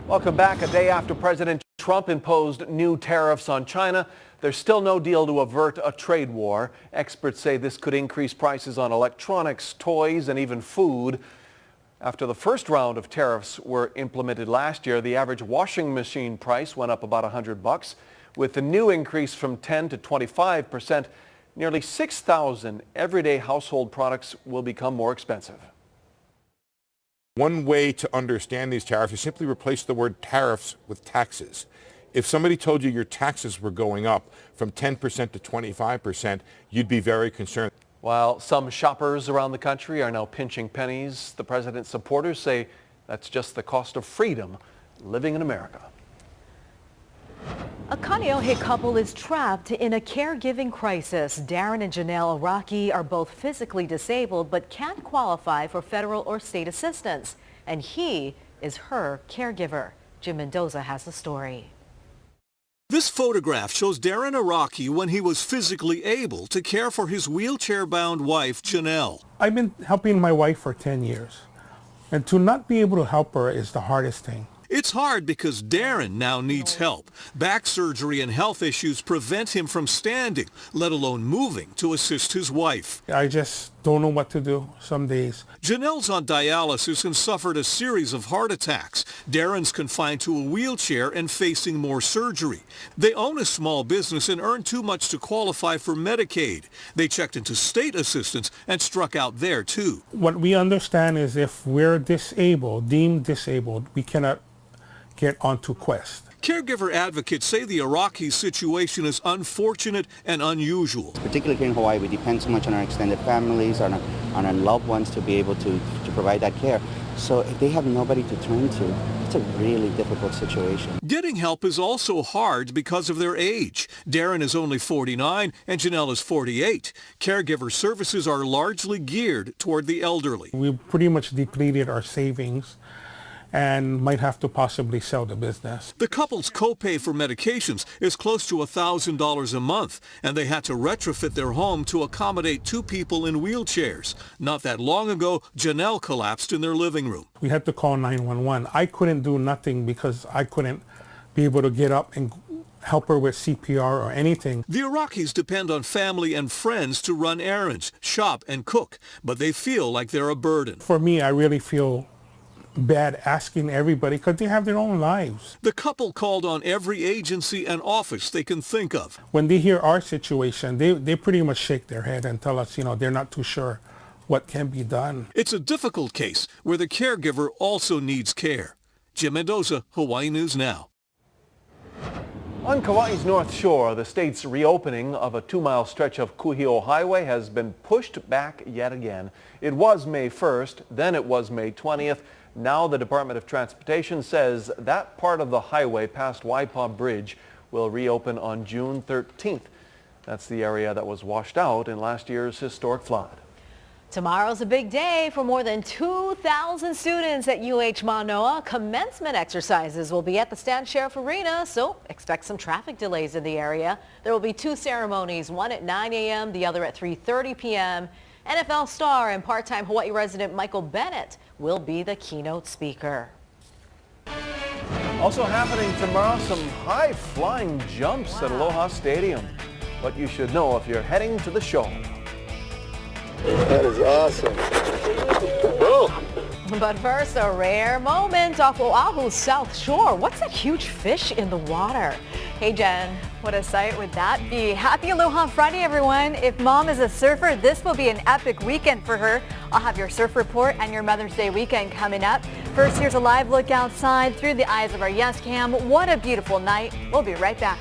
Welcome back. A day after President Trump imposed new tariffs on China, there's still no deal to avert a trade war. Experts say this could increase prices on electronics, toys, and even food. After the first round of tariffs were implemented last year, the average washing machine price went up about $100. With the new increase from 10 to 25%, nearly 6,000 everyday household products will become more expensive. One way to understand these tariffs is simply replace the word tariffs with taxes. If somebody told you your taxes were going up from 10% to 25%, you'd be very concerned. While some shoppers around the country are now pinching pennies, the president's supporters say that's just the cost of freedom living in America. A Kaneohe couple is trapped in a caregiving crisis. Darren and Janelle Araki are both physically disabled but can't qualify for federal or state assistance. And he is her caregiver. Jim Mendoza has the story. This photograph shows Darren Araki when he was physically able to care for his wheelchair-bound wife, Janelle. I've been helping my wife for 10 years. And to not be able to help her is the hardest thing. It's hard because Darren now needs help. Back surgery and health issues prevent him from standing, let alone moving to assist his wife. I just don't know what to do some days. Janelle's on dialysis and suffered a series of heart attacks. Darren's confined to a wheelchair and facing more surgery. They own a small business and earn too much to qualify for Medicaid. They checked into state assistance and struck out there too. What we understand is if we're disabled, deemed disabled, we cannot get onto Quest. Caregiver advocates say the Araki situation is unfortunate and unusual. Particularly here in Hawaii, we depend so much on our extended families, on our loved ones to be able to provide that care. So if they have nobody to turn to, it's a really difficult situation. Getting help is also hard because of their age. Darren is only 49 and Janelle is 48. Caregiver services are largely geared toward the elderly. We pretty much depleted our savings and might have to possibly sell the business. The couple's copay for medications is close to $1,000 a month, and they had to retrofit their home to accommodate two people in wheelchairs. Not that long ago, Janelle collapsed in their living room. We had to call 911. I couldn't do nothing because I couldn't be able to get up and help her with CPR or anything. The Arakis depend on family and friends to run errands, shop, and cook, but they feel like they're a burden. For me, I really feel bad asking everybody because they have their own lives. The couple called on every agency and office they can think of. When they hear our situation, they pretty much shake their head and tell us, they're not too sure what can be done. It's a difficult case where the caregiver also needs care. Jim Mendoza, Hawaii News Now. On Kauai's North Shore, the state's reopening of a 2-mile stretch of Kuhio Highway has been pushed back yet again. It was May 1st, then it was May 20th. Now the Department of Transportation says that part of the highway past Waipaw Bridge will reopen on June 13th. That's the area that was washed out in last year's historic flood. Tomorrow's a big day for more than 2,000 students at UH Manoa. Commencement exercises will be at the Stan Sheriff Arena, so expect some traffic delays in the area. There will be 2 ceremonies, one at 9 a.m., the other at 3:30 p.m. NFL star and part-time Hawaii resident Michael Bennett will be the keynote speaker. Also happening tomorrow, some high-flying jumps at Aloha Stadium. What you should know if you're heading to the show. That is awesome. Oh. But first, a rare moment off Oahu's South Shore. What's that huge fish in the water? Hey Jen, what a sight would that be? Happy Aloha Friday, everyone. If mom is a surfer, this will be an epic weekend for her. I'll have your surf report and your Mother's Day weekend coming up. First, here's a live look outside through the eyes of our Yes Cam. What a beautiful night. We'll be right back.